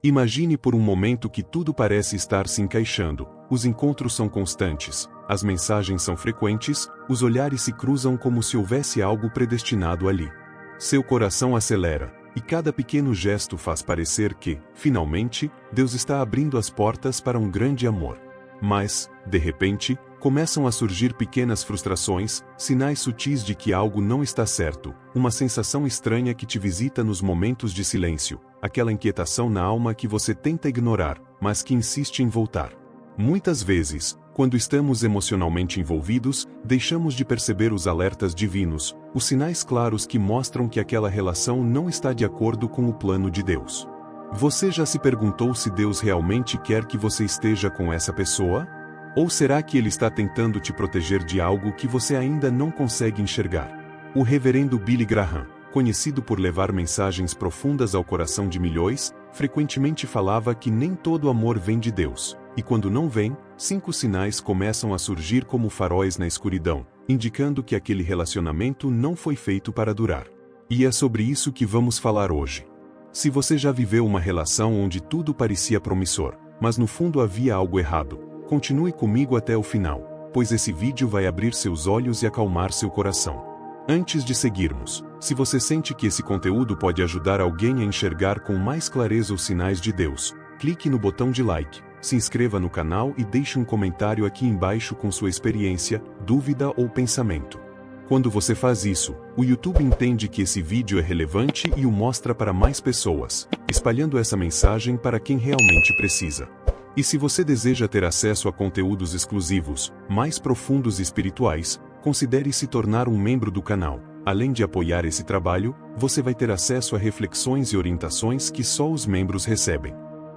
Imagine por um momento que tudo parece estar se encaixando, os encontros são constantes, as mensagens são frequentes, os olhares se cruzam como se houvesse algo predestinado ali. Seu coração acelera, e cada pequeno gesto faz parecer que, finalmente, Deus está abrindo as portas para um grande amor. Mas, de repente, começam a surgir pequenas frustrações, sinais sutis de que algo não está certo, uma sensação estranha que te visita nos momentos de silêncio, aquela inquietação na alma que você tenta ignorar, mas que insiste em voltar. Muitas vezes, quando estamos emocionalmente envolvidos, deixamos de perceber os alertas divinos, os sinais claros que mostram que aquela relação não está de acordo com o plano de Deus. Você já se perguntou se Deus realmente quer que você esteja com essa pessoa? Ou será que Ele está tentando te proteger de algo que você ainda não consegue enxergar? O reverendo Billy Graham, conhecido por levar mensagens profundas ao coração de milhões, frequentemente falava que nem todo amor vem de Deus, e quando não vem, 5 sinais começam a surgir como faróis na escuridão, indicando que aquele relacionamento não foi feito para durar. E é sobre isso que vamos falar hoje. Se você já viveu uma relação onde tudo parecia promissor, mas no fundo havia algo errado, continue comigo até o final, pois esse vídeo vai abrir seus olhos e acalmar seu coração. Antes de seguirmos, se você sente que esse conteúdo pode ajudar alguém a enxergar com mais clareza os sinais de Deus, clique no botão de like, se inscreva no canal e deixe um comentário aqui embaixo com sua experiência, dúvida ou pensamento. Quando você faz isso, o YouTube entende que esse vídeo é relevante e o mostra para mais pessoas, espalhando essa mensagem para quem realmente precisa. E se você deseja ter acesso a conteúdos exclusivos, mais profundos e espirituais, considere se tornar um membro do canal. Além de apoiar esse trabalho, você vai ter acesso a reflexões e orientações que só os membros recebem.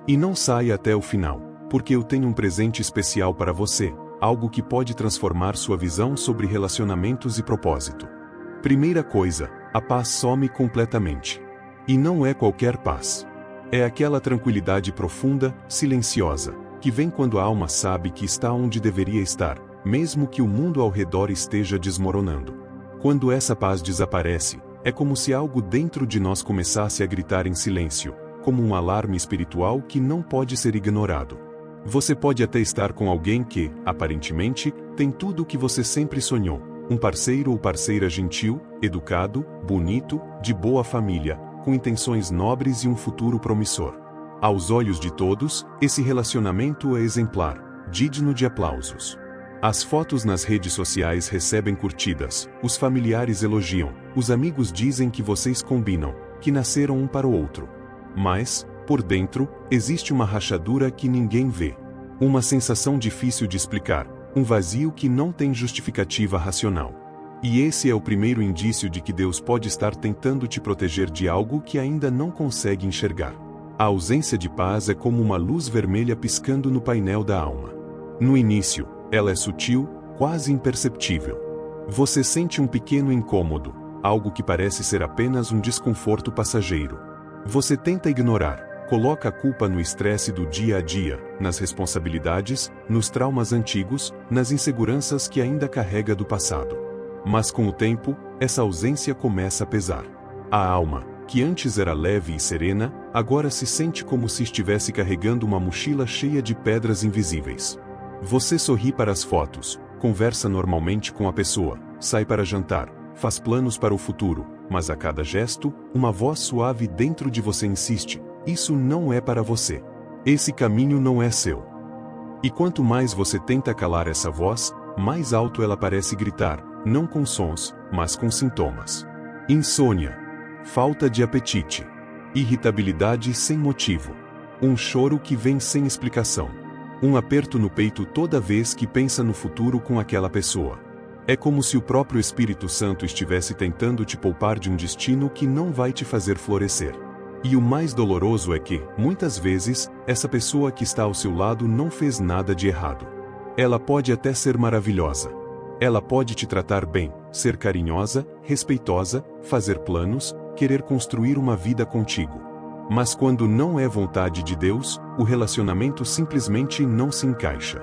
E não saia até o final, porque eu tenho um presente especial para você, algo que pode transformar sua visão sobre relacionamentos e propósito. Primeira coisa, a paz some completamente. E não é qualquer paz. É aquela tranquilidade profunda, silenciosa, que vem quando a alma sabe que está onde deveria estar, mesmo que o mundo ao redor esteja desmoronando. Quando essa paz desaparece, é como se algo dentro de nós começasse a gritar em silêncio, como um alarme espiritual que não pode ser ignorado. Você pode até estar com alguém que, aparentemente, tem tudo o que você sempre sonhou, um parceiro ou parceira gentil, educado, bonito, de boa família, com intenções nobres e um futuro promissor. Aos olhos de todos, esse relacionamento é exemplar, digno de aplausos. As fotos nas redes sociais recebem curtidas, os familiares elogiam, os amigos dizem que vocês combinam, que nasceram um para o outro. Mas, por dentro, existe uma rachadura que ninguém vê. Uma sensação difícil de explicar, um vazio que não tem justificativa racional. E esse é o primeiro indício de que Deus pode estar tentando te proteger de algo que ainda não consegue enxergar. A ausência de paz é como uma luz vermelha piscando no painel da alma. No início, ela é sutil, quase imperceptível. Você sente um pequeno incômodo, algo que parece ser apenas um desconforto passageiro. Você tenta ignorar, coloca a culpa no estresse do dia a dia, nas responsabilidades, nos traumas antigos, nas inseguranças que ainda carrega do passado. Mas com o tempo, essa ausência começa a pesar. A alma, que antes era leve e serena, agora se sente como se estivesse carregando uma mochila cheia de pedras invisíveis. Você sorri para as fotos, conversa normalmente com a pessoa, sai para jantar, faz planos para o futuro, mas a cada gesto, uma voz suave dentro de você insiste: isso não é para você. Esse caminho não é seu. E quanto mais você tenta calar essa voz, mais alto ela parece gritar, não com sons, mas com sintomas. Insônia, falta de apetite, irritabilidade sem motivo, um choro que vem sem explicação, um aperto no peito toda vez que pensa no futuro com aquela pessoa. É como se o próprio Espírito Santo estivesse tentando te poupar de um destino que não vai te fazer florescer. E o mais doloroso é que, muitas vezes, essa pessoa que está ao seu lado não fez nada de errado. Ela pode até ser maravilhosa. Ela pode te tratar bem, ser carinhosa, respeitosa, fazer planos, querer construir uma vida contigo. Mas quando não é vontade de Deus, o relacionamento simplesmente não se encaixa.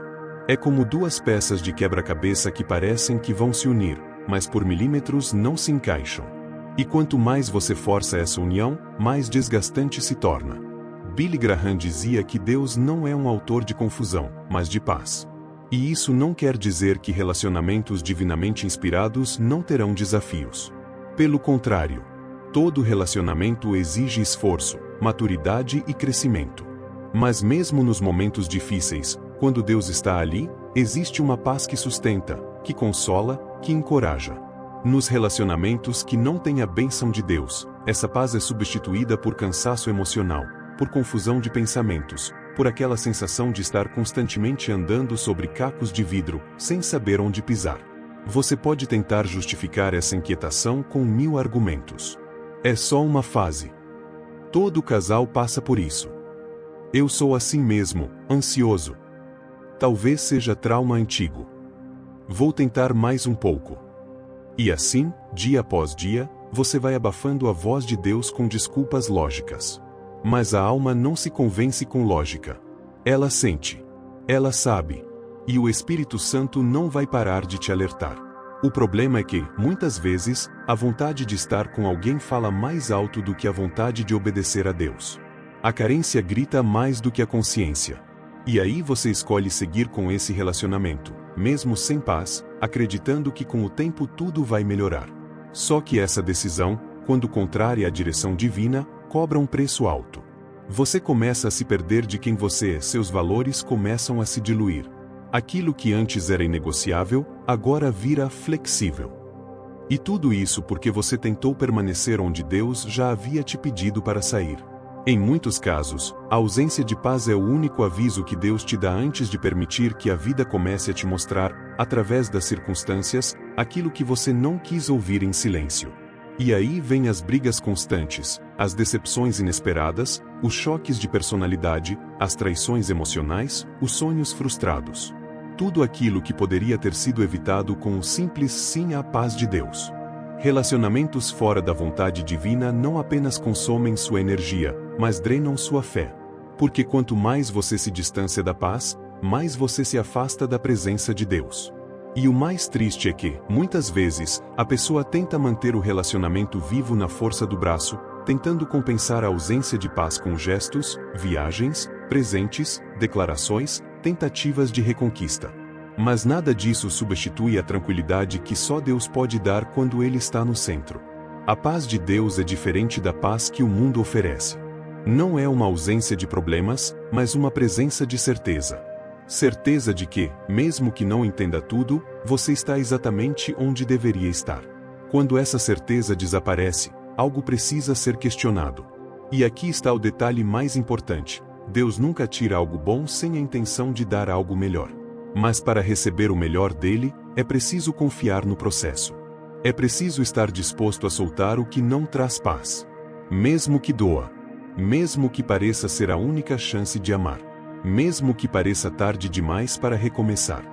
É como duas peças de quebra-cabeça que parecem que vão se unir, mas por milímetros não se encaixam. E quanto mais você força essa união, mais desgastante se torna. Billy Graham dizia que Deus não é um autor de confusão, mas de paz. E isso não quer dizer que relacionamentos divinamente inspirados não terão desafios. Pelo contrário, todo relacionamento exige esforço, maturidade e crescimento. Mas mesmo nos momentos difíceis, quando Deus está ali, existe uma paz que sustenta, que consola, que encoraja. Nos relacionamentos que não têm a bênção de Deus, essa paz é substituída por cansaço emocional, por confusão de pensamentos, por aquela sensação de estar constantemente andando sobre cacos de vidro, sem saber onde pisar. Você pode tentar justificar essa inquietação com 1000 argumentos. É só uma fase. Todo casal passa por isso. Eu sou assim mesmo, ansioso. Talvez seja trauma antigo. Vou tentar mais um pouco. E assim, dia após dia, você vai abafando a voz de Deus com desculpas lógicas. Mas a alma não se convence com lógica. Ela sente. Ela sabe. E o Espírito Santo não vai parar de te alertar. O problema é que, muitas vezes, a vontade de estar com alguém fala mais alto do que a vontade de obedecer a Deus. A carência grita mais do que a consciência. E aí você escolhe seguir com esse relacionamento, mesmo sem paz, acreditando que com o tempo tudo vai melhorar. Só que essa decisão, quando contrária à direção divina, cobra um preço alto. Você começa a se perder de quem você é, seus valores começam a se diluir. Aquilo que antes era inegociável, agora vira flexível. E tudo isso porque você tentou permanecer onde Deus já havia te pedido para sair. Em muitos casos, a ausência de paz é o único aviso que Deus te dá antes de permitir que a vida comece a te mostrar, através das circunstâncias, aquilo que você não quis ouvir em silêncio. E aí vêm as brigas constantes, as decepções inesperadas, os choques de personalidade, as traições emocionais, os sonhos frustrados. Tudo aquilo que poderia ter sido evitado com um simples sim à paz de Deus. Relacionamentos fora da vontade divina não apenas consomem sua energia, mas drenam sua fé. Porque quanto mais você se distancia da paz, mais você se afasta da presença de Deus. E o mais triste é que, muitas vezes, a pessoa tenta manter o relacionamento vivo na força do braço, tentando compensar a ausência de paz com gestos, viagens, presentes, declarações, tentativas de reconquista. Mas nada disso substitui a tranquilidade que só Deus pode dar quando Ele está no centro. A paz de Deus é diferente da paz que o mundo oferece. Não é uma ausência de problemas, mas uma presença de certeza. Certeza de que, mesmo que não entenda tudo, você está exatamente onde deveria estar. Quando essa certeza desaparece, algo precisa ser questionado. E aqui está o detalhe mais importante: Deus nunca tira algo bom sem a intenção de dar algo melhor. Mas para receber o melhor dele, é preciso confiar no processo. É preciso estar disposto a soltar o que não traz paz. Mesmo que doa. Mesmo que pareça ser a única chance de amar. Mesmo que pareça tarde demais para recomeçar.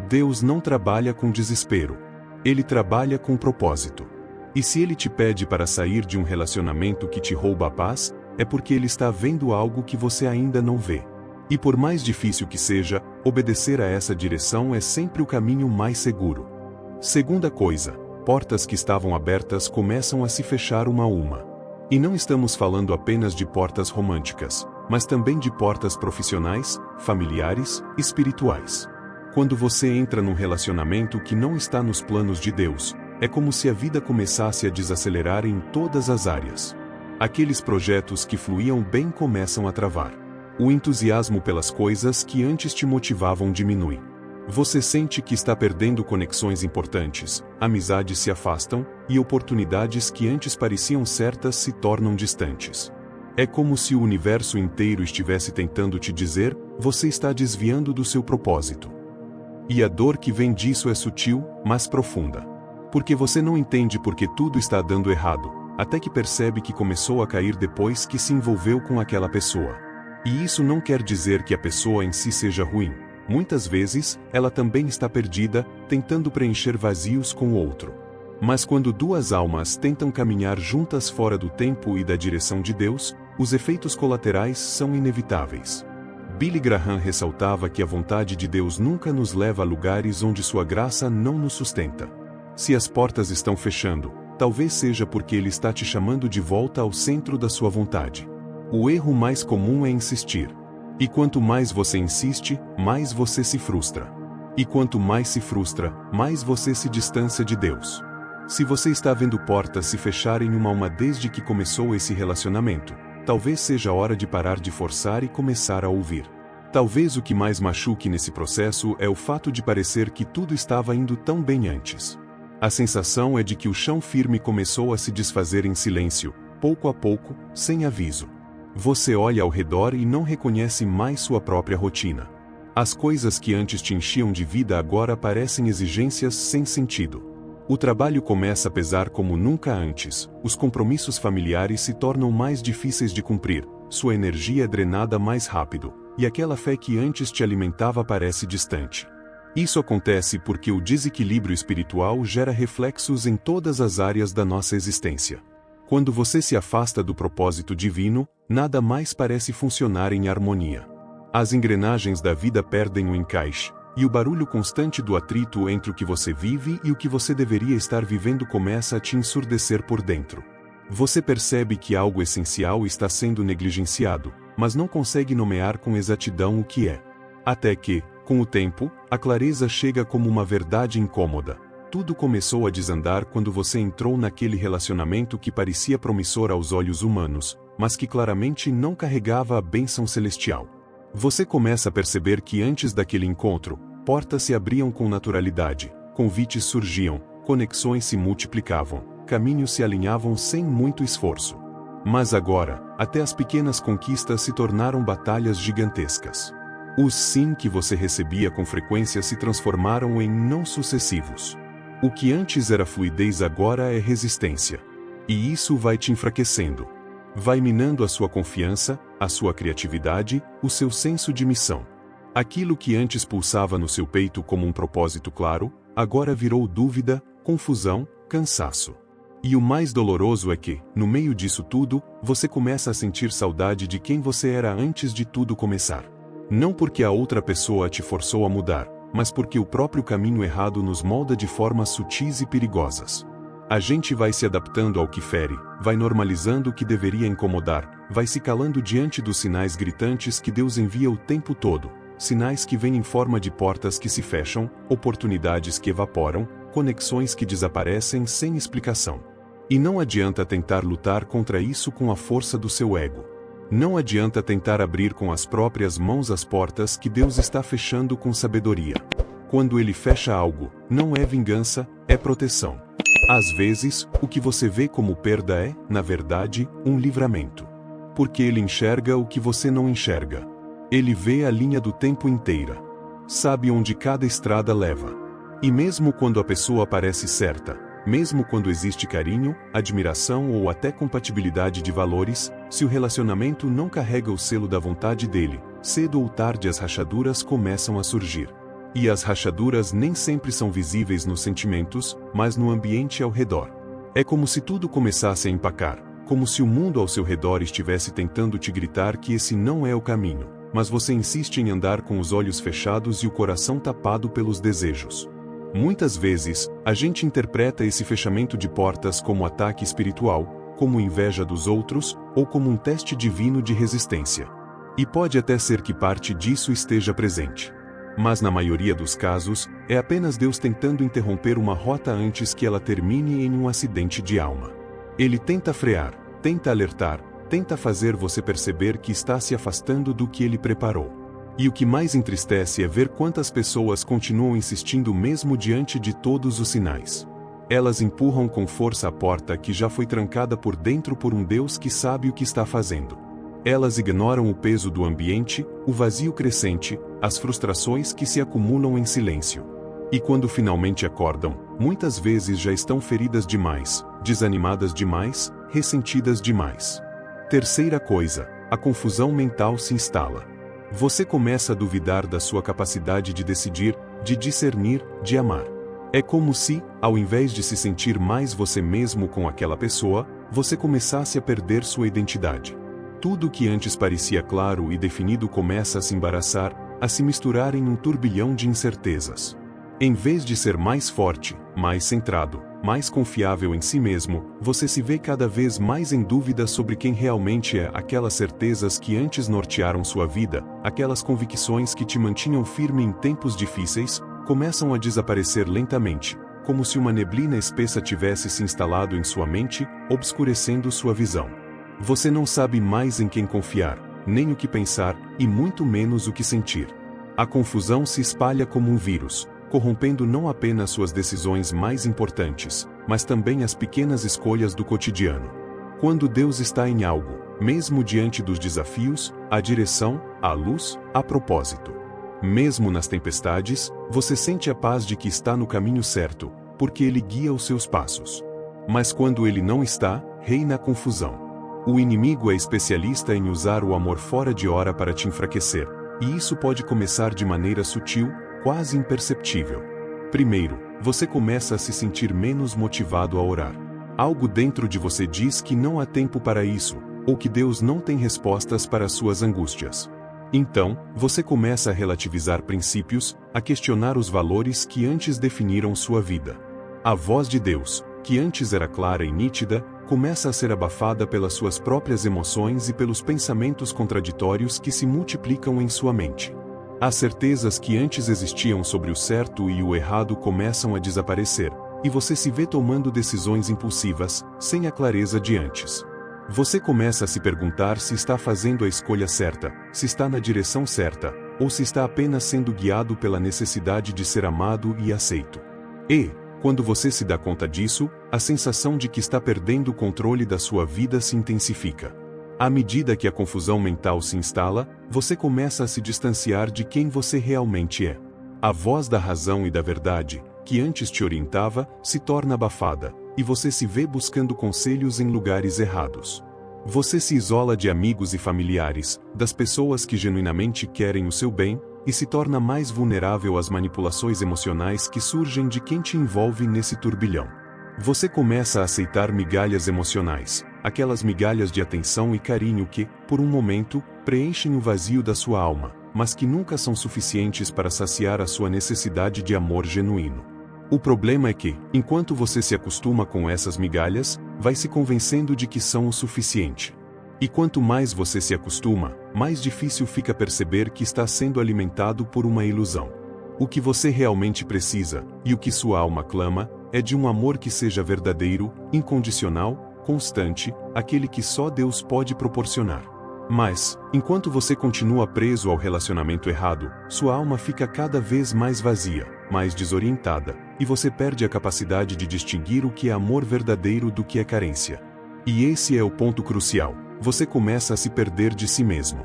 Deus não trabalha com desespero. Ele trabalha com propósito. E se Ele te pede para sair de um relacionamento que te rouba a paz, é porque Ele está vendo algo que você ainda não vê. E por mais difícil que seja, obedecer a essa direção é sempre o caminho mais seguro. Segunda coisa, portas que estavam abertas começam a se fechar uma a uma. E não estamos falando apenas de portas românticas, mas também de portas profissionais, familiares, espirituais. Quando você entra num relacionamento que não está nos planos de Deus, é como se a vida começasse a desacelerar em todas as áreas. Aqueles projetos que fluíam bem começam a travar. O entusiasmo pelas coisas que antes te motivavam diminui. Você sente que está perdendo conexões importantes, amizades se afastam, e oportunidades que antes pareciam certas se tornam distantes. É como se o universo inteiro estivesse tentando te dizer: você está desviando do seu propósito. E a dor que vem disso é sutil, mas profunda. Porque você não entende porque tudo está dando errado, até que percebe que começou a cair depois que se envolveu com aquela pessoa. E isso não quer dizer que a pessoa em si seja ruim. Muitas vezes, ela também está perdida, tentando preencher vazios com o outro. Mas quando duas almas tentam caminhar juntas fora do tempo e da direção de Deus, os efeitos colaterais são inevitáveis. Billy Graham ressaltava que a vontade de Deus nunca nos leva a lugares onde sua graça não nos sustenta. Se as portas estão fechando, talvez seja porque Ele está te chamando de volta ao centro da sua vontade. O erro mais comum é insistir. E quanto mais você insiste, mais você se frustra. E quanto mais se frustra, mais você se distancia de Deus. Se você está vendo portas se fecharem uma a uma desde que começou esse relacionamento, talvez seja a hora de parar de forçar e começar a ouvir. Talvez o que mais machuque nesse processo é o fato de parecer que tudo estava indo tão bem antes. A sensação é de que o chão firme começou a se desfazer em silêncio, pouco a pouco, sem aviso. Você olha ao redor e não reconhece mais sua própria rotina. As coisas que antes te enchiam de vida agora parecem exigências sem sentido. O trabalho começa a pesar como nunca antes, os compromissos familiares se tornam mais difíceis de cumprir, sua energia é drenada mais rápido, e aquela fé que antes te alimentava parece distante. Isso acontece porque o desequilíbrio espiritual gera reflexos em todas as áreas da nossa existência. Quando você se afasta do propósito divino, nada mais parece funcionar em harmonia. As engrenagens da vida perdem o encaixe, e o barulho constante do atrito entre o que você vive e o que você deveria estar vivendo começa a te ensurdecer por dentro. Você percebe que algo essencial está sendo negligenciado, mas não consegue nomear com exatidão o que é. Até que, com o tempo, a clareza chega como uma verdade incômoda. Tudo começou a desandar quando você entrou naquele relacionamento que parecia promissor aos olhos humanos, mas que claramente não carregava a bênção celestial. Você começa a perceber que antes daquele encontro, portas se abriam com naturalidade, convites surgiam, conexões se multiplicavam, caminhos se alinhavam sem muito esforço. Mas agora, até as pequenas conquistas se tornaram batalhas gigantescas. Os sim que você recebia com frequência se transformaram em não sucessivos. O que antes era fluidez agora é resistência. E isso vai te enfraquecendo. Vai minando a sua confiança, a sua criatividade, o seu senso de missão. Aquilo que antes pulsava no seu peito como um propósito claro, agora virou dúvida, confusão, cansaço. E o mais doloroso é que, no meio disso tudo, você começa a sentir saudade de quem você era antes de tudo começar. Não porque a outra pessoa te forçou a mudar, mas porque o próprio caminho errado nos molda de formas sutis e perigosas. A gente vai se adaptando ao que fere, vai normalizando o que deveria incomodar, vai se calando diante dos sinais gritantes que Deus envia o tempo todo, sinais que vêm em forma de portas que se fecham, oportunidades que evaporam, conexões que desaparecem sem explicação. E não adianta tentar lutar contra isso com a força do seu ego. Não adianta tentar abrir com as próprias mãos as portas que Deus está fechando com sabedoria. Quando Ele fecha algo, não é vingança, é proteção. Às vezes, o que você vê como perda é, na verdade, um livramento. Porque Ele enxerga o que você não enxerga. Ele vê a linha do tempo inteira. Sabe onde cada estrada leva. E mesmo quando a pessoa parece certa, mesmo quando existe carinho, admiração ou até compatibilidade de valores, se o relacionamento não carrega o selo da vontade dele, cedo ou tarde as rachaduras começam a surgir. E as rachaduras nem sempre são visíveis nos sentimentos, mas no ambiente ao redor. É como se tudo começasse a empacar, como se o mundo ao seu redor estivesse tentando te gritar que esse não é o caminho, mas você insiste em andar com os olhos fechados e o coração tapado pelos desejos. Muitas vezes, a gente interpreta esse fechamento de portas como ataque espiritual, como inveja dos outros, ou como um teste divino de resistência. E pode até ser que parte disso esteja presente. Mas na maioria dos casos, é apenas Deus tentando interromper uma rota antes que ela termine em um acidente de alma. Ele tenta frear, tenta alertar, tenta fazer você perceber que está se afastando do que Ele preparou. E o que mais entristece é ver quantas pessoas continuam insistindo mesmo diante de todos os sinais. Elas empurram com força a porta que já foi trancada por dentro por um Deus que sabe o que está fazendo. Elas ignoram o peso do ambiente, o vazio crescente, as frustrações que se acumulam em silêncio. E quando finalmente acordam, muitas vezes já estão feridas demais, desanimadas demais, ressentidas demais. Terceira coisa, a confusão mental se instala. Você começa a duvidar da sua capacidade de decidir, de discernir, de amar. É como se, ao invés de se sentir mais você mesmo com aquela pessoa, você começasse a perder sua identidade. Tudo que antes parecia claro e definido começa a se embaraçar, a se misturar em um turbilhão de incertezas. Em vez de ser mais forte, mais centrado, mais confiável em si mesmo, você se vê cada vez mais em dúvida sobre quem realmente é. Aquelas certezas que antes nortearam sua vida, aquelas convicções que te mantinham firme em tempos difíceis, começam a desaparecer lentamente, como se uma neblina espessa tivesse se instalado em sua mente, obscurecendo sua visão. Você não sabe mais em quem confiar, nem o que pensar, e muito menos o que sentir. A confusão se espalha como um vírus, corrompendo não apenas suas decisões mais importantes, mas também as pequenas escolhas do cotidiano. Quando Deus está em algo, mesmo diante dos desafios, a direção, a luz, a propósito. Mesmo nas tempestades, você sente a paz de que está no caminho certo, porque Ele guia os seus passos. Mas quando Ele não está, reina a confusão. O inimigo é especialista em usar o amor fora de hora para te enfraquecer, e isso pode começar de maneira sutil, quase imperceptível. Primeiro, você começa a se sentir menos motivado a orar. Algo dentro de você diz que não há tempo para isso, ou que Deus não tem respostas para suas angústias. Então, você começa a relativizar princípios, a questionar os valores que antes definiram sua vida. A voz de Deus, que antes era clara e nítida, começa a ser abafada pelas suas próprias emoções e pelos pensamentos contraditórios que se multiplicam em sua mente. As certezas que antes existiam sobre o certo e o errado começam a desaparecer, e você se vê tomando decisões impulsivas, sem a clareza de antes. Você começa a se perguntar se está fazendo a escolha certa, se está na direção certa, ou se está apenas sendo guiado pela necessidade de ser amado e aceito. E, quando você se dá conta disso, a sensação de que está perdendo o controle da sua vida se intensifica. À medida que a confusão mental se instala, você começa a se distanciar de quem você realmente é. A voz da razão e da verdade, que antes te orientava, se torna abafada, e você se vê buscando conselhos em lugares errados. Você se isola de amigos e familiares, das pessoas que genuinamente querem o seu bem, e se torna mais vulnerável às manipulações emocionais que surgem de quem te envolve nesse turbilhão. Você começa a aceitar migalhas emocionais, aquelas migalhas de atenção e carinho que, por um momento, preenchem o vazio da sua alma, mas que nunca são suficientes para saciar a sua necessidade de amor genuíno. O problema é que, enquanto você se acostuma com essas migalhas, vai se convencendo de que são o suficiente. E quanto mais você se acostuma, mais difícil fica perceber que está sendo alimentado por uma ilusão. O que você realmente precisa, e o que sua alma clama, é de um amor que seja verdadeiro, incondicional, constante, aquele que só Deus pode proporcionar. Mas, enquanto você continua preso ao relacionamento errado, sua alma fica cada vez mais vazia, mais desorientada, e você perde a capacidade de distinguir o que é amor verdadeiro do que é carência. E esse é o ponto crucial: você começa a se perder de si mesmo.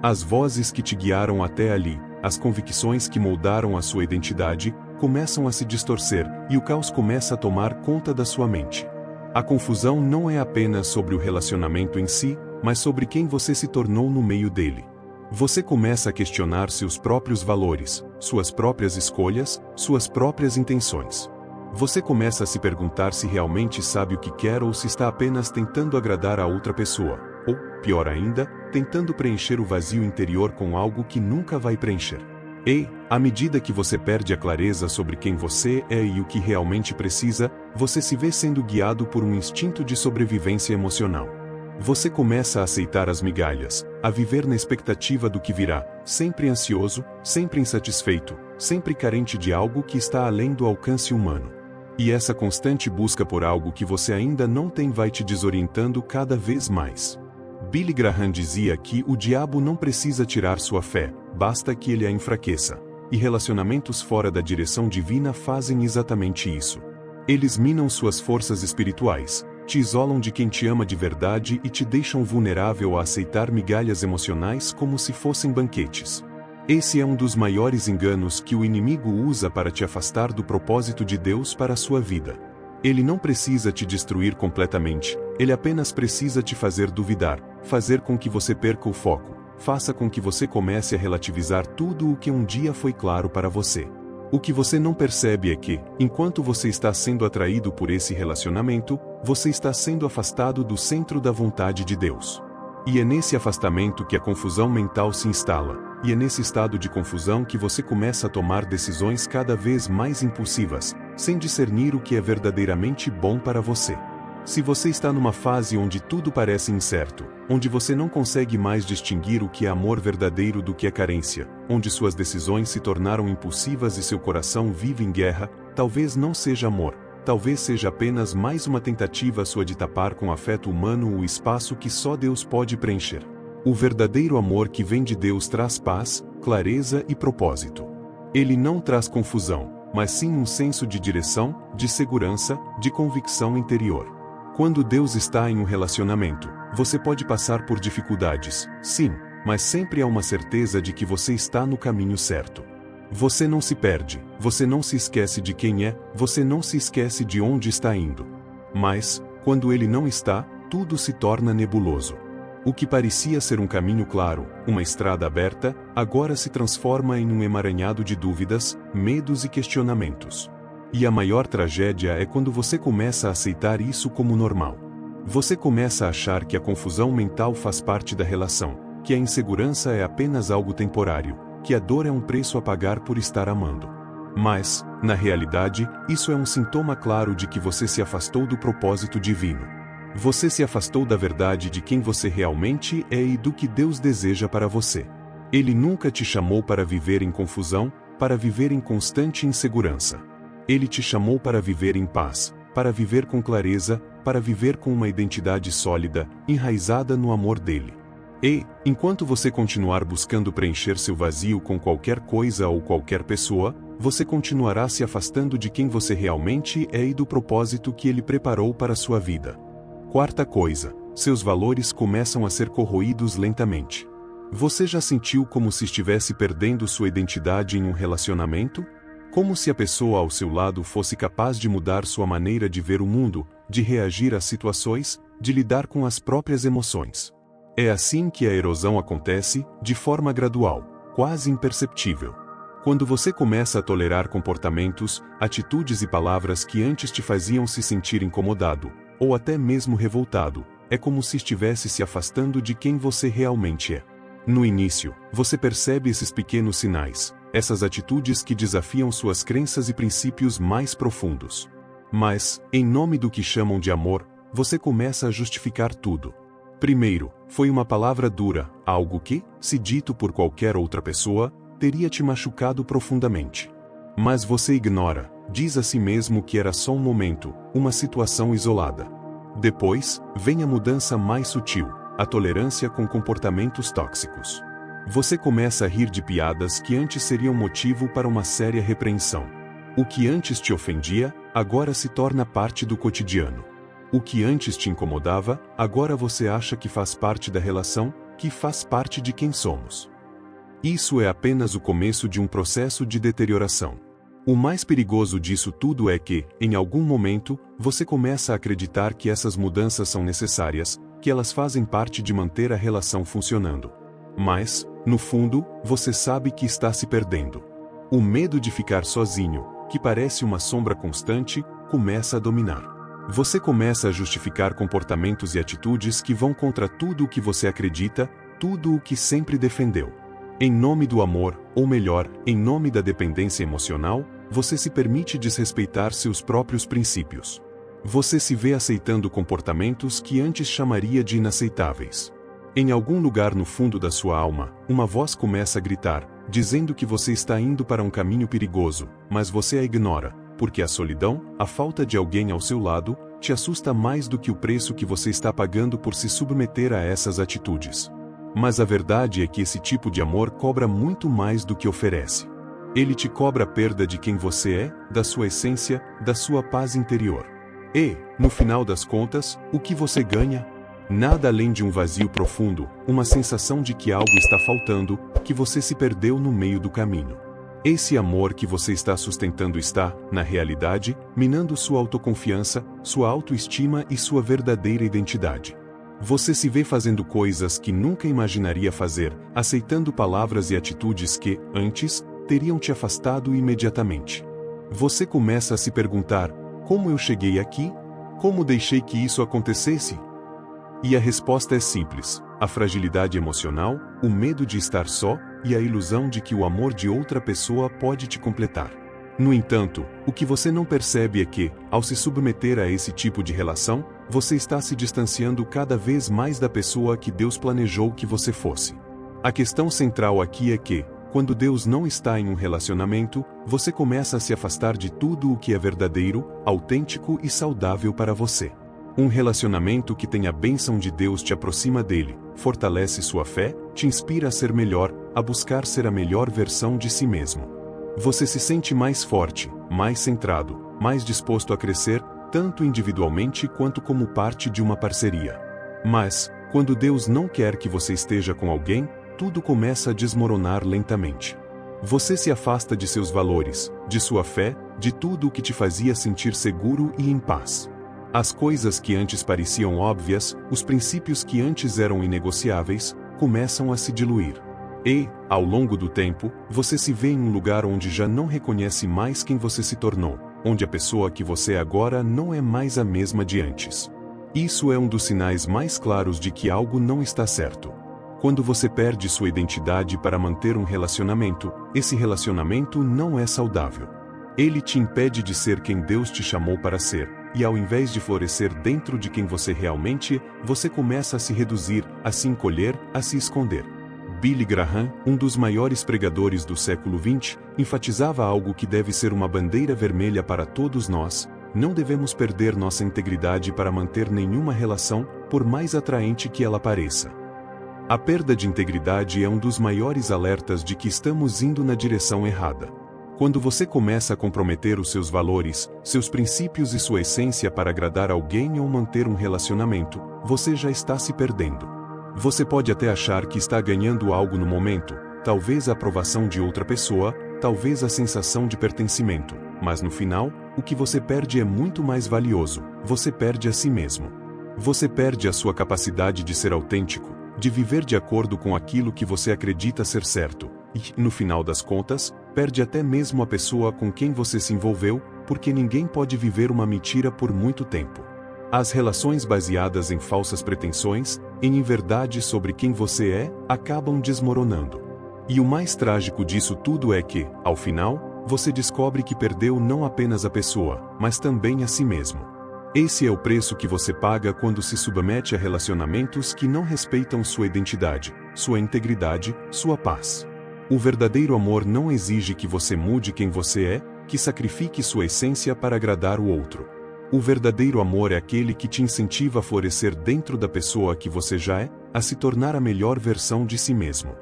As vozes que te guiaram até ali, as convicções que moldaram a sua identidade, começam a se distorcer, e o caos começa a tomar conta da sua mente. A confusão não é apenas sobre o relacionamento em si, mas sobre quem você se tornou no meio dele. Você começa a questionar seus próprios valores, suas próprias escolhas, suas próprias intenções. Você começa a se perguntar se realmente sabe o que quer ou se está apenas tentando agradar a outra pessoa, ou, pior ainda, tentando preencher o vazio interior com algo que nunca vai preencher. E, à medida que você perde a clareza sobre quem você é e o que realmente precisa, você se vê sendo guiado por um instinto de sobrevivência emocional. Você começa a aceitar as migalhas, a viver na expectativa do que virá, sempre ansioso, sempre insatisfeito, sempre carente de algo que está além do alcance humano. E essa constante busca por algo que você ainda não tem vai te desorientando cada vez mais. Billy Graham dizia que o diabo não precisa tirar sua fé, basta que ele a enfraqueça. E relacionamentos fora da direção divina fazem exatamente isso. Eles minam suas forças espirituais, te isolam de quem te ama de verdade e te deixam vulnerável a aceitar migalhas emocionais como se fossem banquetes. Esse é um dos maiores enganos que o inimigo usa para te afastar do propósito de Deus para a sua vida. Ele não precisa te destruir completamente, ele apenas precisa te fazer duvidar, fazer com que você perca o foco, faça com que você comece a relativizar tudo o que um dia foi claro para você. O que você não percebe é que, enquanto você está sendo atraído por esse relacionamento, você está sendo afastado do centro da vontade de Deus. E é nesse afastamento que a confusão mental se instala, e é nesse estado de confusão que você começa a tomar decisões cada vez mais impulsivas, sem discernir o que é verdadeiramente bom para você. Se você está numa fase onde tudo parece incerto, onde você não consegue mais distinguir o que é amor verdadeiro do que é carência, onde suas decisões se tornaram impulsivas e seu coração vive em guerra, talvez não seja amor, talvez seja apenas mais uma tentativa sua de tapar com afeto humano o espaço que só Deus pode preencher. O verdadeiro amor que vem de Deus traz paz, clareza e propósito. Ele não traz confusão, mas sim um senso de direção, de segurança, de convicção interior. Quando Deus está em um relacionamento, você pode passar por dificuldades, sim, mas sempre há uma certeza de que você está no caminho certo. Você não se perde, você não se esquece de quem é, você não se esquece de onde está indo. Mas, quando ele não está, tudo se torna nebuloso. O que parecia ser um caminho claro, uma estrada aberta, agora se transforma em um emaranhado de dúvidas, medos e questionamentos. E a maior tragédia é quando você começa a aceitar isso como normal. Você começa a achar que a confusão mental faz parte da relação, que a insegurança é apenas algo temporário, que a dor é um preço a pagar por estar amando. Mas, na realidade, isso é um sintoma claro de que você se afastou do propósito divino. Você se afastou da verdade de quem você realmente é e do que Deus deseja para você. Ele nunca te chamou para viver em confusão, para viver em constante insegurança. Ele te chamou para viver em paz, para viver com clareza, para viver com uma identidade sólida, enraizada no amor dele. E, enquanto você continuar buscando preencher seu vazio com qualquer coisa ou qualquer pessoa, você continuará se afastando de quem você realmente é e do propósito que ele preparou para sua vida. Quarta coisa, seus valores começam a ser corroídos lentamente. Você já sentiu como se estivesse perdendo sua identidade em um relacionamento? Como se a pessoa ao seu lado fosse capaz de mudar sua maneira de ver o mundo, de reagir às situações, de lidar com as próprias emoções. É assim que a erosão acontece, de forma gradual, quase imperceptível. Quando você começa a tolerar comportamentos, atitudes e palavras que antes te faziam se sentir incomodado, ou até mesmo revoltado, é como se estivesse se afastando de quem você realmente é. No início, você percebe esses pequenos sinais, essas atitudes que desafiam suas crenças e princípios mais profundos. Mas, em nome do que chamam de amor, você começa a justificar tudo. Primeiro, foi uma palavra dura, algo que, se dito por qualquer outra pessoa, teria te machucado profundamente. Mas você ignora, diz a si mesmo que era só um momento, uma situação isolada. Depois, vem a mudança mais sutil, a tolerância com comportamentos tóxicos. Você começa a rir de piadas que antes seriam motivo para uma séria repreensão. O que antes te ofendia, agora se torna parte do cotidiano. O que antes te incomodava, agora você acha que faz parte da relação, que faz parte de quem somos. Isso é apenas o começo de um processo de deterioração. O mais perigoso disso tudo é que, em algum momento, você começa a acreditar que essas mudanças são necessárias, que elas fazem parte de manter a relação funcionando. Mas, no fundo, você sabe que está se perdendo. O medo de ficar sozinho, que parece uma sombra constante, começa a dominar. Você começa a justificar comportamentos e atitudes que vão contra tudo o que você acredita, tudo o que sempre defendeu. Em nome do amor, ou melhor, em nome da dependência emocional, você se permite desrespeitar seus próprios princípios. Você se vê aceitando comportamentos que antes chamaria de inaceitáveis. Em algum lugar no fundo da sua alma, uma voz começa a gritar, dizendo que você está indo para um caminho perigoso, mas você a ignora, porque a solidão, a falta de alguém ao seu lado, te assusta mais do que o preço que você está pagando por se submeter a essas atitudes. Mas a verdade é que esse tipo de amor cobra muito mais do que oferece. Ele te cobra a perda de quem você é, da sua essência, da sua paz interior. E, no final das contas, o que você ganha? Nada além de um vazio profundo, uma sensação de que algo está faltando, que você se perdeu no meio do caminho. Esse amor que você está sustentando está, na realidade, minando sua autoconfiança, sua autoestima e sua verdadeira identidade. Você se vê fazendo coisas que nunca imaginaria fazer, aceitando palavras e atitudes que, antes, teriam te afastado imediatamente. Você começa a se perguntar: como eu cheguei aqui? Como deixei que isso acontecesse? E a resposta é simples: a fragilidade emocional, o medo de estar só, e a ilusão de que o amor de outra pessoa pode te completar. No entanto, o que você não percebe é que, ao se submeter a esse tipo de relação, você está se distanciando cada vez mais da pessoa que Deus planejou que você fosse. A questão central aqui é que, quando Deus não está em um relacionamento, você começa a se afastar de tudo o que é verdadeiro, autêntico e saudável para você. Um relacionamento que tem a bênção de Deus te aproxima dele, fortalece sua fé, te inspira a ser melhor, a buscar ser a melhor versão de si mesmo. Você se sente mais forte, mais centrado, mais disposto a crescer, tanto individualmente quanto como parte de uma parceria. Mas, quando Deus não quer que você esteja com alguém, tudo começa a desmoronar lentamente. Você se afasta de seus valores, de sua fé, de tudo o que te fazia sentir seguro e em paz. As coisas que antes pareciam óbvias, os princípios que antes eram inegociáveis, começam a se diluir. E, ao longo do tempo, você se vê em um lugar onde já não reconhece mais quem você se tornou, onde a pessoa que você é agora não é mais a mesma de antes. Isso é um dos sinais mais claros de que algo não está certo. Quando você perde sua identidade para manter um relacionamento, esse relacionamento não é saudável. Ele te impede de ser quem Deus te chamou para ser, e ao invés de florescer dentro de quem você realmente é, você começa a se reduzir, a se encolher, a se esconder. Billy Graham, um dos maiores pregadores do século XX, enfatizava algo que deve ser uma bandeira vermelha para todos nós: não devemos perder nossa integridade para manter nenhuma relação, por mais atraente que ela pareça. A perda de integridade é um dos maiores alertas de que estamos indo na direção errada. Quando você começa a comprometer os seus valores, seus princípios e sua essência para agradar alguém ou manter um relacionamento, você já está se perdendo. Você pode até achar que está ganhando algo no momento, talvez a aprovação de outra pessoa, talvez a sensação de pertencimento, mas no final, o que você perde é muito mais valioso: você perde a si mesmo. Você perde a sua capacidade de ser autêntico, de viver de acordo com aquilo que você acredita ser certo, e, no final das contas, perde até mesmo a pessoa com quem você se envolveu, porque ninguém pode viver uma mentira por muito tempo. As relações baseadas em falsas pretensões, em inverdade sobre quem você é, acabam desmoronando. E o mais trágico disso tudo é que, ao final, você descobre que perdeu não apenas a pessoa, mas também a si mesmo. Esse é o preço que você paga quando se submete a relacionamentos que não respeitam sua identidade, sua integridade, sua paz. O verdadeiro amor não exige que você mude quem você é, que sacrifique sua essência para agradar o outro. O verdadeiro amor é aquele que te incentiva a florescer dentro da pessoa que você já é, a se tornar a melhor versão de si mesmo.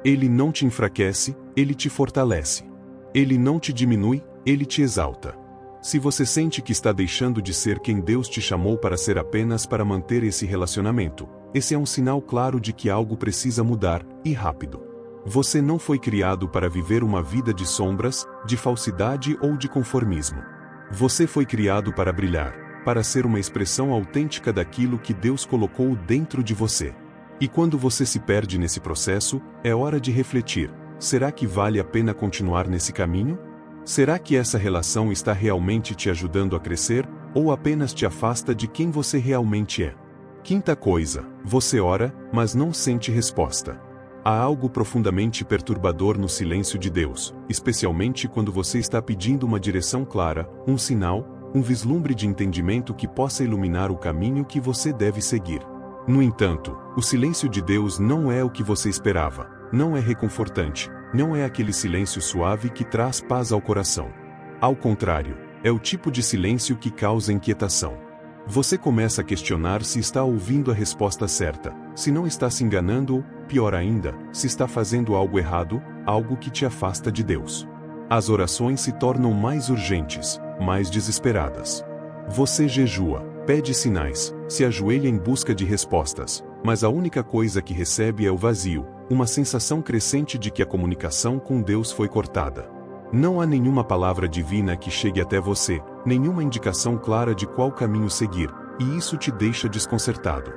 Ele não te enfraquece, ele te fortalece. Ele não te diminui, ele te exalta. Se você sente que está deixando de ser quem Deus te chamou para ser apenas para manter esse relacionamento, esse é um sinal claro de que algo precisa mudar, e rápido. Você não foi criado para viver uma vida de sombras, de falsidade ou de conformismo. Você foi criado para brilhar, para ser uma expressão autêntica daquilo que Deus colocou dentro de você. E quando você se perde nesse processo, é hora de refletir: será que vale a pena continuar nesse caminho? Será que essa relação está realmente te ajudando a crescer, ou apenas te afasta de quem você realmente é? Quinta coisa: você ora, mas não sente resposta. Há algo profundamente perturbador no silêncio de Deus, especialmente quando você está pedindo uma direção clara, um sinal, um vislumbre de entendimento que possa iluminar o caminho que você deve seguir. No entanto, o silêncio de Deus não é o que você esperava, não é reconfortante, não é aquele silêncio suave que traz paz ao coração. Ao contrário, é o tipo de silêncio que causa inquietação. Você começa a questionar se está ouvindo a resposta certa, se não está se enganando ou, pior ainda, se está fazendo algo errado, algo que te afasta de Deus. As orações se tornam mais urgentes, mais desesperadas. Você jejua, pede sinais, se ajoelha em busca de respostas, mas a única coisa que recebe é o vazio, uma sensação crescente de que a comunicação com Deus foi cortada. Não há nenhuma palavra divina que chegue até você, nenhuma indicação clara de qual caminho seguir, e isso te deixa desconcertado.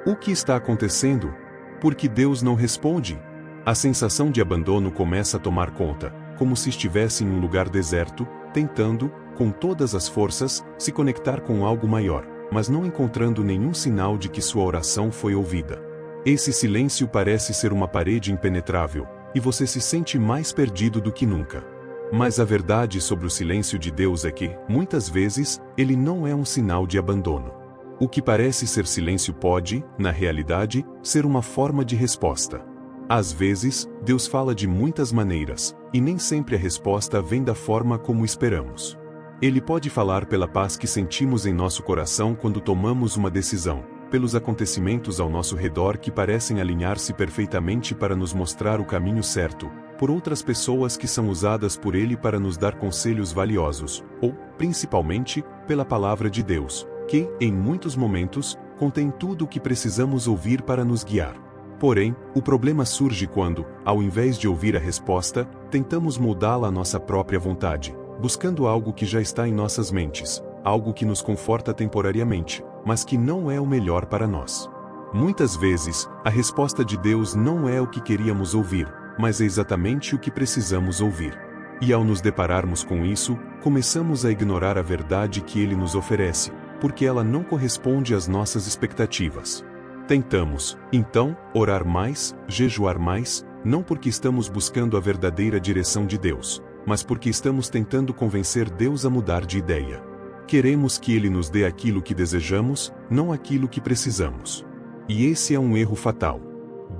O que está acontecendo? Por que Deus não responde? A sensação de abandono começa a tomar conta, como se estivesse em um lugar deserto, tentando, com todas as forças, se conectar com algo maior, mas não encontrando nenhum sinal de que sua oração foi ouvida. Esse silêncio parece ser uma parede impenetrável, e você se sente mais perdido do que nunca. Mas a verdade sobre o silêncio de Deus é que, muitas vezes, ele não é um sinal de abandono. O que parece ser silêncio pode, na realidade, ser uma forma de resposta. Às vezes, Deus fala de muitas maneiras, e nem sempre a resposta vem da forma como esperamos. Ele pode falar pela paz que sentimos em nosso coração quando tomamos uma decisão, pelos acontecimentos ao nosso redor que parecem alinhar-se perfeitamente para nos mostrar o caminho certo, por outras pessoas que são usadas por Ele para nos dar conselhos valiosos, ou, principalmente, pela palavra de Deus, que, em muitos momentos, contém tudo o que precisamos ouvir para nos guiar. Porém, o problema surge quando, ao invés de ouvir a resposta, tentamos moldá-la à nossa própria vontade, buscando algo que já está em nossas mentes, algo que nos conforta temporariamente, mas que não é o melhor para nós. Muitas vezes, a resposta de Deus não é o que queríamos ouvir, mas é exatamente o que precisamos ouvir. E ao nos depararmos com isso, começamos a ignorar a verdade que Ele nos oferece, porque ela não corresponde às nossas expectativas. Tentamos, então, orar mais, jejuar mais, não porque estamos buscando a verdadeira direção de Deus, mas porque estamos tentando convencer Deus a mudar de ideia. Queremos que Ele nos dê aquilo que desejamos, não aquilo que precisamos. E esse é um erro fatal.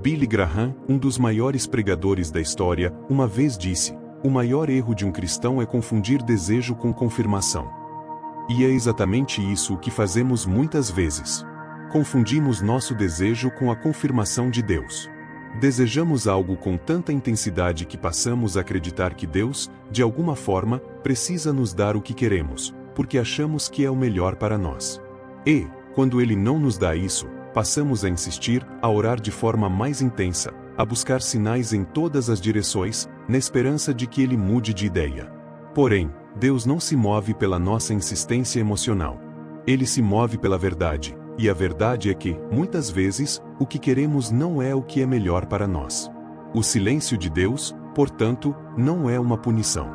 Billy Graham, um dos maiores pregadores da história, uma vez disse: o maior erro de um cristão é confundir desejo com confirmação. E é exatamente isso o que fazemos muitas vezes. Confundimos nosso desejo com a confirmação de Deus. Desejamos algo com tanta intensidade que passamos a acreditar que Deus, de alguma forma, precisa nos dar o que queremos, porque achamos que é o melhor para nós. E, quando Ele não nos dá isso, passamos a insistir, a orar de forma mais intensa, a buscar sinais em todas as direções, na esperança de que Ele mude de ideia. Porém, Deus não se move pela nossa insistência emocional. Ele se move pela verdade. E a verdade é que, muitas vezes, o que queremos não é o que é melhor para nós. O silêncio de Deus, portanto, não é uma punição.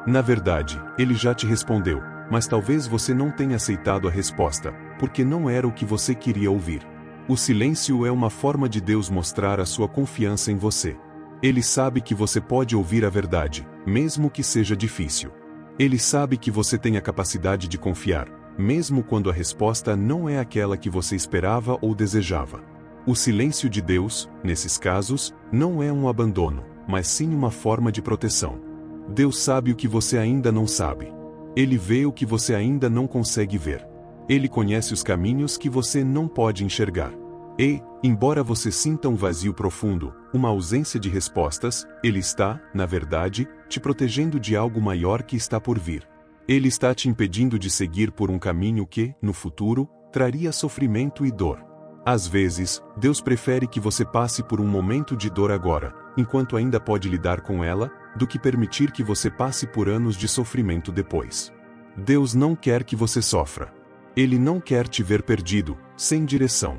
Na verdade, Ele já te respondeu, mas talvez você não tenha aceitado a resposta, porque não era o que você queria ouvir. O silêncio é uma forma de Deus mostrar a sua confiança em você. Ele sabe que você pode ouvir a verdade, mesmo que seja difícil. Ele sabe que você tem a capacidade de confiar, mesmo quando a resposta não é aquela que você esperava ou desejava. O silêncio de Deus, nesses casos, não é um abandono, mas sim uma forma de proteção. Deus sabe o que você ainda não sabe. Ele vê o que você ainda não consegue ver. Ele conhece os caminhos que você não pode enxergar. E, embora você sinta um vazio profundo, uma ausência de respostas, Ele está, na verdade, te protegendo de algo maior que está por vir. Ele está te impedindo de seguir por um caminho que, no futuro, traria sofrimento e dor. Às vezes, Deus prefere que você passe por um momento de dor agora, enquanto ainda pode lidar com ela, do que permitir que você passe por anos de sofrimento depois. Deus não quer que você sofra. Ele não quer te ver perdido, sem direção.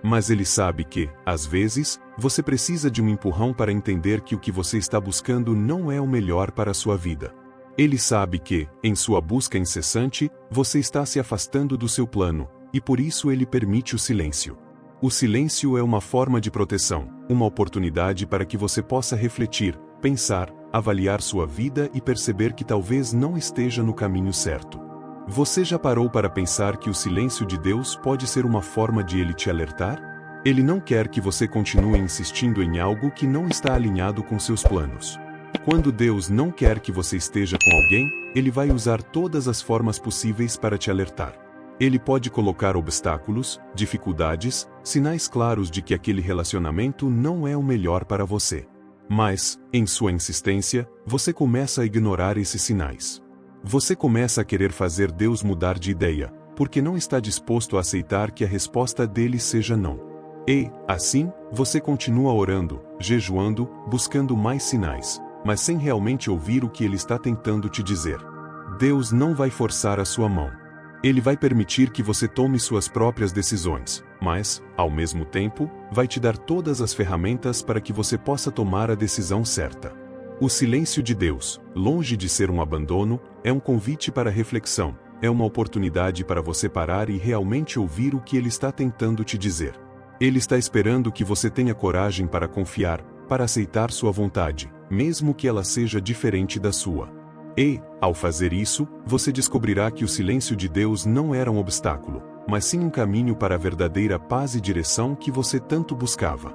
Mas Ele sabe que, às vezes, você precisa de um empurrão para entender que o que você está buscando não é o melhor para a sua vida. Ele sabe que, em sua busca incessante, você está se afastando do seu plano, e por isso Ele permite o silêncio. O silêncio é uma forma de proteção, uma oportunidade para que você possa refletir, pensar, avaliar sua vida e perceber que talvez não esteja no caminho certo. Você já parou para pensar que o silêncio de Deus pode ser uma forma de Ele te alertar? Ele não quer que você continue insistindo em algo que não está alinhado com seus planos. Quando Deus não quer que você esteja com alguém, Ele vai usar todas as formas possíveis para te alertar. Ele pode colocar obstáculos, dificuldades, sinais claros de que aquele relacionamento não é o melhor para você. Mas, em sua insistência, você começa a ignorar esses sinais. Você começa a querer fazer Deus mudar de ideia, porque não está disposto a aceitar que a resposta dele seja não. E, assim, você continua orando, jejuando, buscando mais sinais, mas sem realmente ouvir o que Ele está tentando te dizer. Deus não vai forçar a sua mão. Ele vai permitir que você tome suas próprias decisões, mas, ao mesmo tempo, vai te dar todas as ferramentas para que você possa tomar a decisão certa. O silêncio de Deus, longe de ser um abandono, é um convite para reflexão, é uma oportunidade para você parar e realmente ouvir o que Ele está tentando te dizer. Ele está esperando que você tenha coragem para confiar, para aceitar sua vontade, mesmo que ela seja diferente da sua. E, ao fazer isso, você descobrirá que o silêncio de Deus não era um obstáculo, mas sim um caminho para a verdadeira paz e direção que você tanto buscava.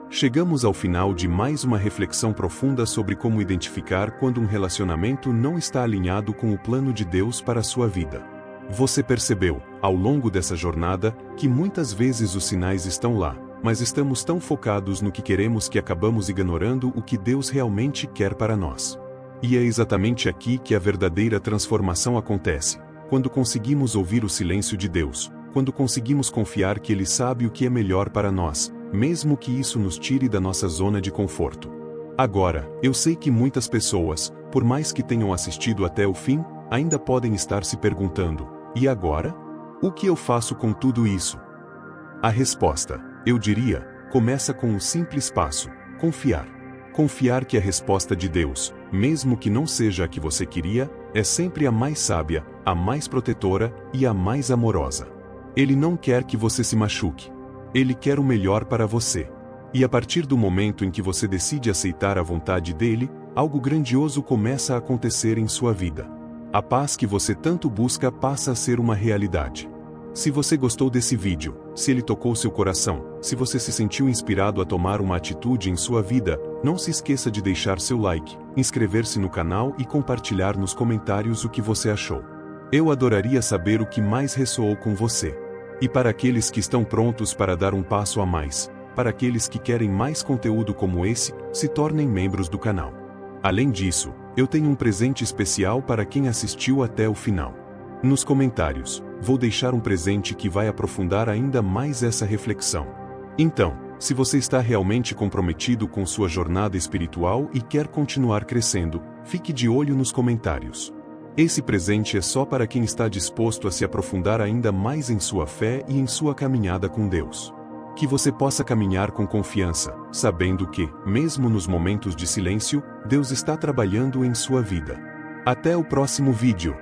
Chegamos ao final de mais uma reflexão profunda sobre como identificar quando um relacionamento não está alinhado com o plano de Deus para a sua vida. Você percebeu, ao longo dessa jornada, que muitas vezes os sinais estão lá, mas estamos tão focados no que queremos que acabamos ignorando o que Deus realmente quer para nós. E é exatamente aqui que a verdadeira transformação acontece, quando conseguimos ouvir o silêncio de Deus, quando conseguimos confiar que Ele sabe o que é melhor para nós, mesmo que isso nos tire da nossa zona de conforto. Agora, eu sei que muitas pessoas, por mais que tenham assistido até o fim, ainda podem estar se perguntando: e agora? O que eu faço com tudo isso? A resposta, eu diria, começa com um simples passo: confiar. Confiar que a resposta de Deus, mesmo que não seja a que você queria, é sempre a mais sábia, a mais protetora e a mais amorosa. Ele não quer que você se machuque. Ele quer o melhor para você. E a partir do momento em que você decide aceitar a vontade dele, algo grandioso começa a acontecer em sua vida. A paz que você tanto busca passa a ser uma realidade. Se você gostou desse vídeo, se ele tocou seu coração, se você se sentiu inspirado a tomar uma atitude em sua vida, não se esqueça de deixar seu like, inscrever-se no canal e compartilhar nos comentários o que você achou. Eu adoraria saber o que mais ressoou com você. E para aqueles que estão prontos para dar um passo a mais, para aqueles que querem mais conteúdo como esse, se tornem membros do canal. Além disso, eu tenho um presente especial para quem assistiu até o final. Nos comentários, vou deixar um presente que vai aprofundar ainda mais essa reflexão. Então, se você está realmente comprometido com sua jornada espiritual e quer continuar crescendo, fique de olho nos comentários. Esse presente é só para quem está disposto a se aprofundar ainda mais em sua fé e em sua caminhada com Deus. Que você possa caminhar com confiança, sabendo que, mesmo nos momentos de silêncio, Deus está trabalhando em sua vida. Até o próximo vídeo.